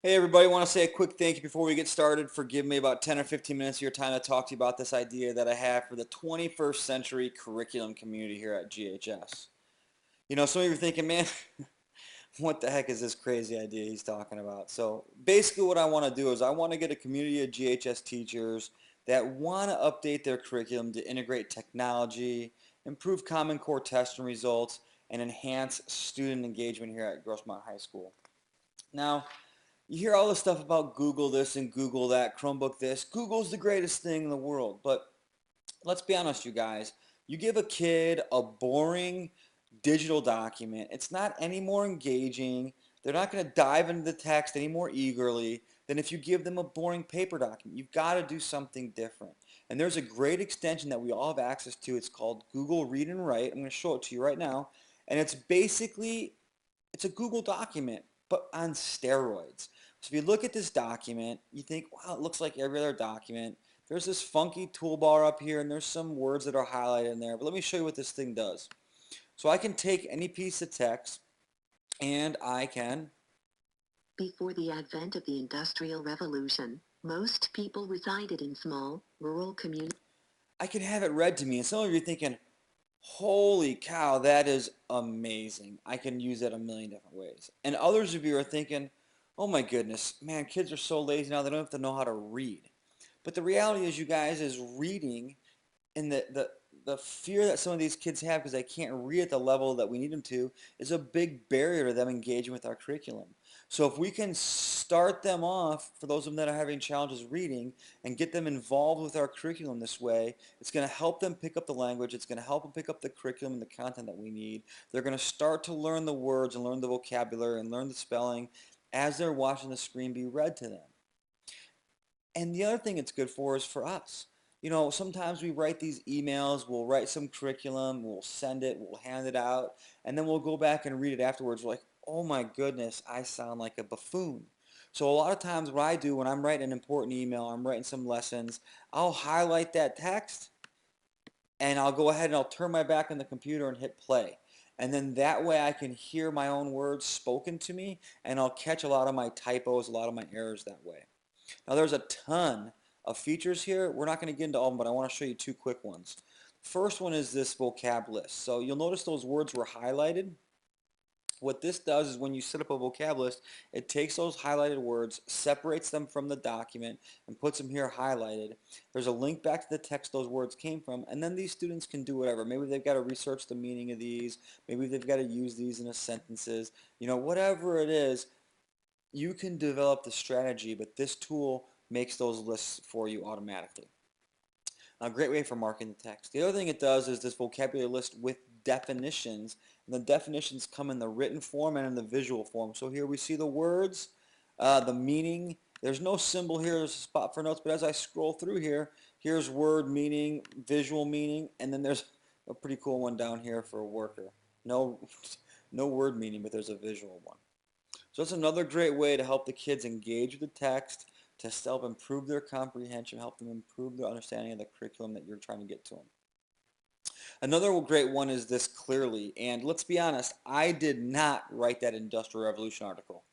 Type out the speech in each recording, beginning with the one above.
Hey everybody, I want to say a quick thank you before we get started for giving me about 10 or 15 minutes of your time to talk to you about this idea that I have for the 21st century curriculum community here at GHS. Some of you are thinking, man, what the heck is this crazy idea he's talking about? So basically what I want to do is I want to get a community of GHS teachers that want to update their curriculum to integrate technology, improve Common Core testing results, and enhance student engagement here at Grossmont High School. Now, you hear all this stuff about Google this and Google that, Chromebook this. Google's the greatest thing in the world. But let's be honest, you guys. You give a kid a boring digital document, it's not any more engaging. They're not going to dive into the text any more eagerly than if you give them a boring paper document. You've got to do something different. And there's a great extension that we all have access to. It's called Google Read and Write. I'm going to show it to you right now. And it's a Google document, but on steroids. So if you look at this document, you think, wow, it looks like every other document. There's this funky toolbar up here, and there's some words that are highlighted in there. But let me show you what this thing does. So I can take any piece of text, and I can... Before the advent of the Industrial Revolution, most people resided in small, rural communities. I can have it read to me. And some of you are thinking, holy cow, that is amazing. I can use that a million different ways. And others of you are thinking, oh my goodness, man, kids are so lazy now they don't have to know how to read. But the reality is, you guys, is reading and the fear that some of these kids have because they can't read at the level that we need them to is a big barrier to them engaging with our curriculum. So if we can start them off, for those of them that are having challenges reading, and get them involved with our curriculum this way, it's going to help them pick up the language, it's going to help them pick up the curriculum and the content that we need. They're going to start to learn the words and learn the vocabulary and learn the spelling as they're watching the screen be read to them. And the other thing it's good for is for us. Sometimes we write these emails, we'll write some curriculum, we'll send it, we'll hand it out, and then we'll go back and read it afterwards. We're like, oh my goodness, I sound like a buffoon. So a lot of times what I do when I'm writing an important email, I'm writing some lessons, I'll highlight that text and I'll go ahead and I'll turn my back on the computer and hit play. And then that way I can hear my own words spoken to me and I'll catch a lot of my typos, a lot of my errors that way. Now there's a ton of features here. We're not going to get into all of them, but I want to show you two quick ones. First one is this vocab list. So you'll notice those words were highlighted. What this does is when you set up a vocab list, it takes those highlighted words, separates them from the document, and puts them here highlighted. There's a link back to the text those words came from, and then these students can do whatever. Maybe they've got to research the meaning of these. Maybe they've got to use these in a sentences. Whatever it is, you can develop the strategy, but this tool makes those lists for you automatically. A great way for marking the text. The other thing it does is this vocabulary list with definitions, and the definitions come in the written form and in the visual form. So here we see the words, the meaning. There's no symbol here, there's a spot for notes, but as I scroll through here, here's word meaning, visual meaning, and then there's a pretty cool one down here for a worker. No, no word meaning, but there's a visual one. So it's another great way to help the kids engage with the text, to help improve their comprehension, help them improve their understanding of the curriculum that you're trying to get to them. Another great one is this Clearly, and let's be honest, I did not write that Industrial Revolution article.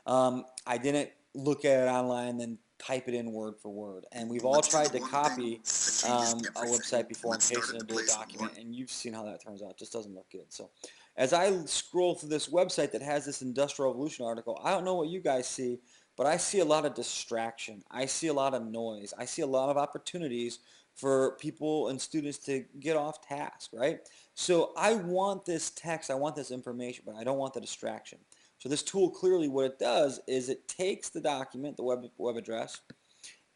I didn't look at it online and then type it in word for word. And we've all tried to copy a website before and paste it into a document, and you've seen how that turns out. It just doesn't look good. So as I scroll through this website that has this Industrial Revolution article, I don't know what you guys see, but I see a lot of distraction. I see a lot of noise. I see a lot of opportunities for people and students to get off task, right? So I want this text, I want this information, but I don't want the distraction. So this tool, Clearly, what it does is it takes the document, the web address,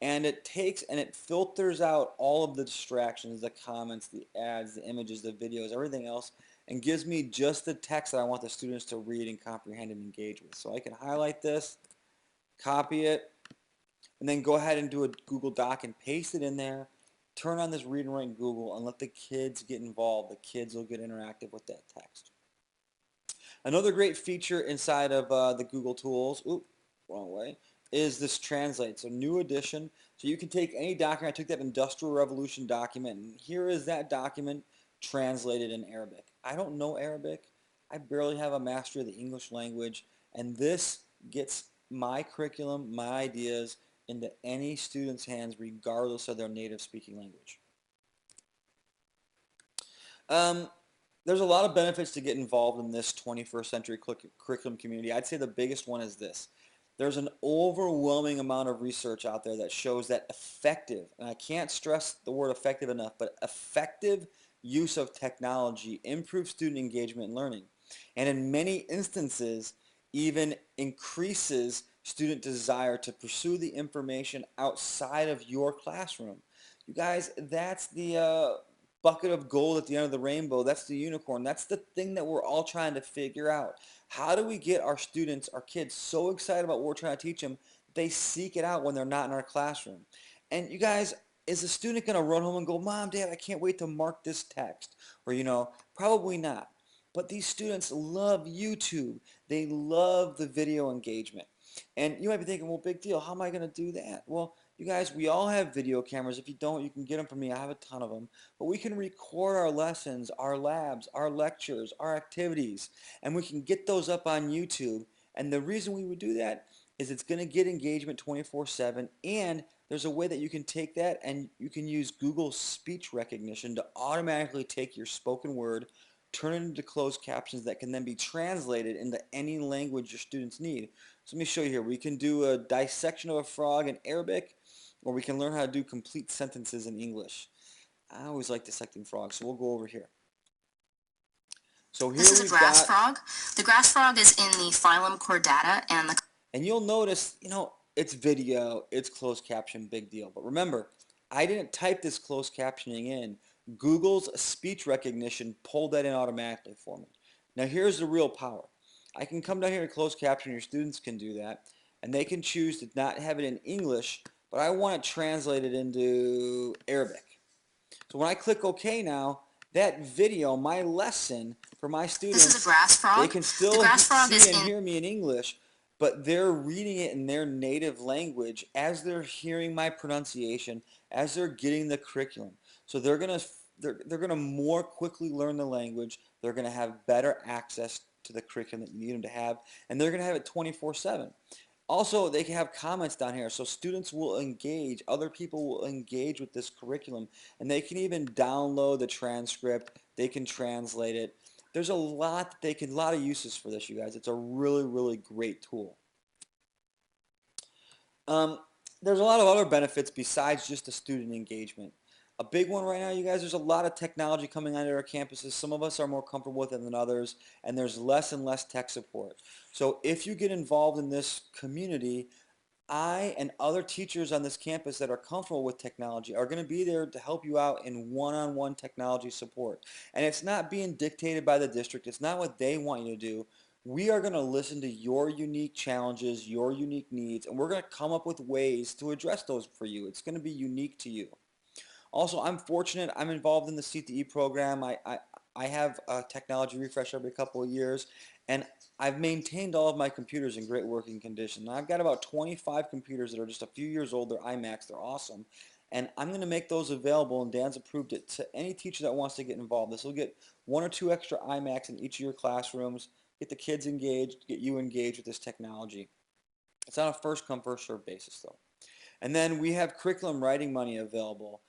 and it filters out all of the distractions, the comments, the ads, the images, the videos, everything else, and gives me just the text that I want the students to read and comprehend and engage with. So I can highlight this, copy it, and then go ahead and do a Google Doc and paste it in there. Turn on this read and write in Google and let the kids get involved. The kids will get interactive with that text. Another great feature inside of the Google tools, wrong way, is this Translate. So new edition. So you can take any document. I took that Industrial Revolution document, and here is that document translated in Arabic. I don't know Arabic. I barely have a mastery of the English language, and this gets my curriculum, my ideas into any student's hands regardless of their native speaking language. There's a lot of benefits to get involved in this 21st century curriculum community. I'd say the biggest one is this. There's an overwhelming amount of research out there that shows that effective, and I can't stress the word effective enough, but effective use of technology improves student engagement and learning. And in many instances, even increases student desire to pursue the information outside of your classroom. You guys, that's the bucket of gold at the end of the rainbow. That's the unicorn. That's the thing that we're all trying to figure out. How do we get our students, our kids, so excited about what we're trying to teach them, they seek it out when they're not in our classroom? And you guys, is the student going to run home and go, Mom, Dad, I can't wait to mark this text? Or, probably not. But these students love YouTube. They love the video engagement. And you might be thinking, well, big deal. How am I going to do that? Well, you guys, we all have video cameras. If you don't, you can get them from me. I have a ton of them. But we can record our lessons, our labs, our lectures, our activities, and we can get those up on YouTube. And the reason we would do that is it's going to get engagement 24/7, and there's a way that you can take that and you can use Google speech recognition to automatically take your spoken word, turn it into closed captions that can then be translated into any language your students need. So let me show you here. We can do a dissection of a frog in Arabic, or we can learn how to do complete sentences in English. I always like dissecting frogs, so we'll go over here. So here This is a we've grass got, frog. The grass frog is in the phylum Chordata, and you'll notice, it's video, it's closed caption, big deal. But remember, I didn't type this closed captioning in. Google's speech recognition pulled that in automatically for me. Now here's the real power. I can come down here and close caption, your students can do that, and they can choose to not have it in English, but I want it translated into Arabic. So when I click OK now, that video, my lesson for my students, This is a grass frog. they can still The grass frog is see and hear me in English, but they're reading it in their native language as they're hearing my pronunciation, as they're getting the curriculum. So they're gonna more quickly learn the language. They're gonna have better access to the curriculum that you need them to have, and they're gonna have it 24/7. Also, they can have comments down here, so students will engage, other people will engage with this curriculum, and they can even download the transcript, they can translate it. There's a lot a lot of uses for this, you guys. It's a really, really great tool. There's a lot of other benefits besides just the student engagement. A big one right now, you guys, there's a lot of technology coming onto our campuses. Some of us are more comfortable with it than others, and there's less and less tech support. So if you get involved in this community, I and other teachers on this campus that are comfortable with technology are going to be there to help you out in one-on-one technology support. And it's not being dictated by the district. It's not what they want you to do. We are going to listen to your unique challenges, your unique needs, and we're going to come up with ways to address those for you. It's going to be unique to you. Also, I'm fortunate. I'm involved in the CTE program. I have a technology refresh every couple of years, and I've maintained all of my computers in great working condition. Now, I've got about 25 computers that are just a few years old. They're iMacs. They're awesome. And I'm going to make those available, and Dan's approved it, to any teacher that wants to get involved. This will get 1 or 2 extra iMacs in each of your classrooms, get the kids engaged, get you engaged with this technology. It's on a first come, first served basis, though. And then we have curriculum writing money available.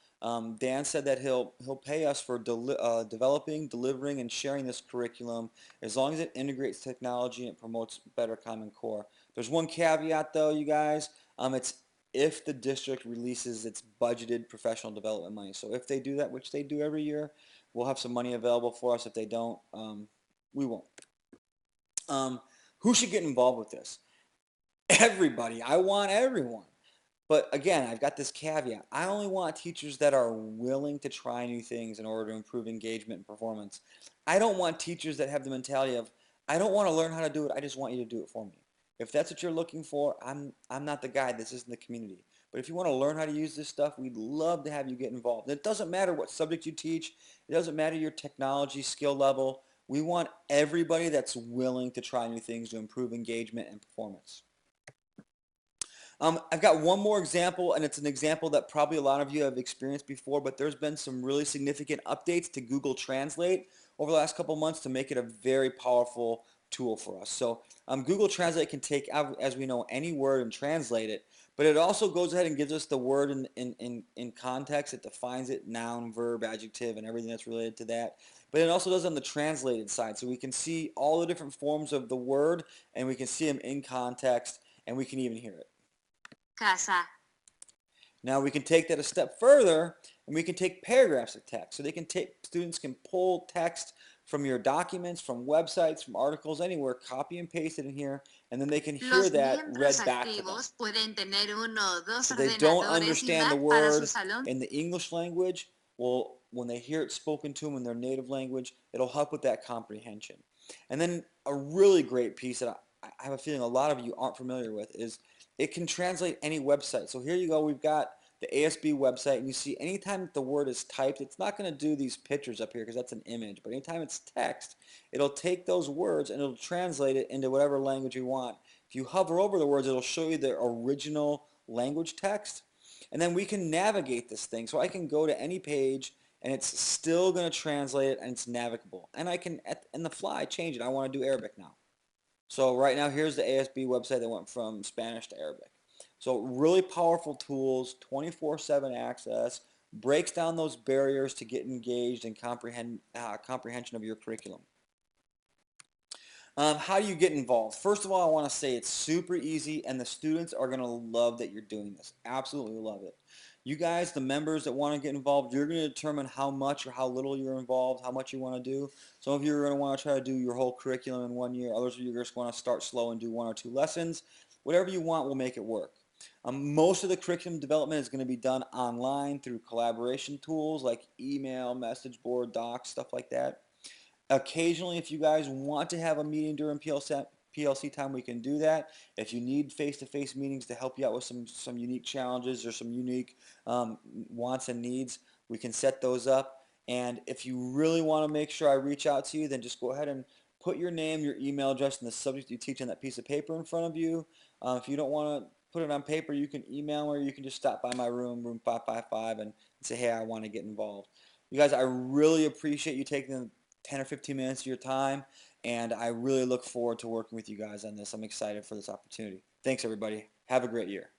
Dan said that he'll pay us for developing, delivering, and sharing this curriculum as long as it integrates technology and promotes better Common Core. There's one caveat though, you guys. It's if the district releases its budgeted professional development money. So if they do that, which they do every year, we'll have some money available for us. If they don't, we won't. Who should get involved with this? Everybody. I want everyone. But again, I've got this caveat. I only want teachers that are willing to try new things in order to improve engagement and performance. I don't want teachers that have the mentality of, I don't want to learn how to do it, I just want you to do it for me. If that's what you're looking for, I'm not the guy. This isn't the community. But if you want to learn how to use this stuff, we'd love to have you get involved. It doesn't matter what subject you teach. It doesn't matter your technology skill level. We want everybody that's willing to try new things to improve engagement and performance. I've got one more example, and it's an example that probably a lot of you have experienced before, but there's been some really significant updates to Google Translate over the last couple months to make it a very powerful tool for us. So Google Translate can take, as we know, any word and translate it, but it also goes ahead and gives us the word in context. It defines it, noun, verb, adjective, and everything that's related to that. But it also does on the translated side, so we can see all the different forms of the word, and we can see them in context, and we can even hear it. casa, Now we can take that a step further, and we can take paragraphs of text. So students can pull text from your documents, from websites, from articles, anywhere, copy and paste it in here, and then they can hear los that miembros read back to them. activos pueden tener uno o dos If they don't ordenadores y understand the Mac para su word salón. in the English language, well, when they hear it spoken to them in their native language, it'll help with that comprehension. And then a really great piece that I have a feeling a lot of you aren't familiar with is it can translate any website. So here you go, we've got the ASB website, and you see anytime that the word is typed, it's not going to do these pictures up here because that's an image, but anytime it's text, it'll take those words and it'll translate it into whatever language you want. If you hover over the words, it'll show you the original language text, and then we can navigate this thing. So I can go to any page and it's still going to translate it, and it's navigable, and I can in the fly change it. I want to do Arabic now. So right now here's the ASB website that went from Spanish to Arabic. So really powerful tools, 24/7 access, breaks down those barriers to get engaged and comprehension of your curriculum. How do you get involved? First of all, I want to say it's super easy, and the students are going to love that you're doing this. Absolutely love it. You guys, the members that want to get involved, you're going to determine how much or how little you're involved, how much you want to do. Some of you are going to want to try to do your whole curriculum in 1 year. Others of you are just want to start slow and do 1 or 2 lessons. Whatever you want, we'll make it work. Most of the curriculum development is going to be done online through collaboration tools like email, message board, docs, stuff like that. Occasionally, if you guys want to have a meeting during PLC time, we can do that. If you need face-to-face meetings to help you out with some unique challenges or some unique wants and needs, we can set those up. And if you really want to make sure I reach out to you, then just go ahead and put your name, your email address, and the subject you teach on that piece of paper in front of you. If you don't want to put it on paper, you can email me, or you can just stop by my room 555, and say, hey, I want to get involved. You guys, I really appreciate you taking 10 or 15 minutes of your time, and I really look forward to working with you guys on this. I'm excited for this opportunity. Thanks, everybody. Have a great year.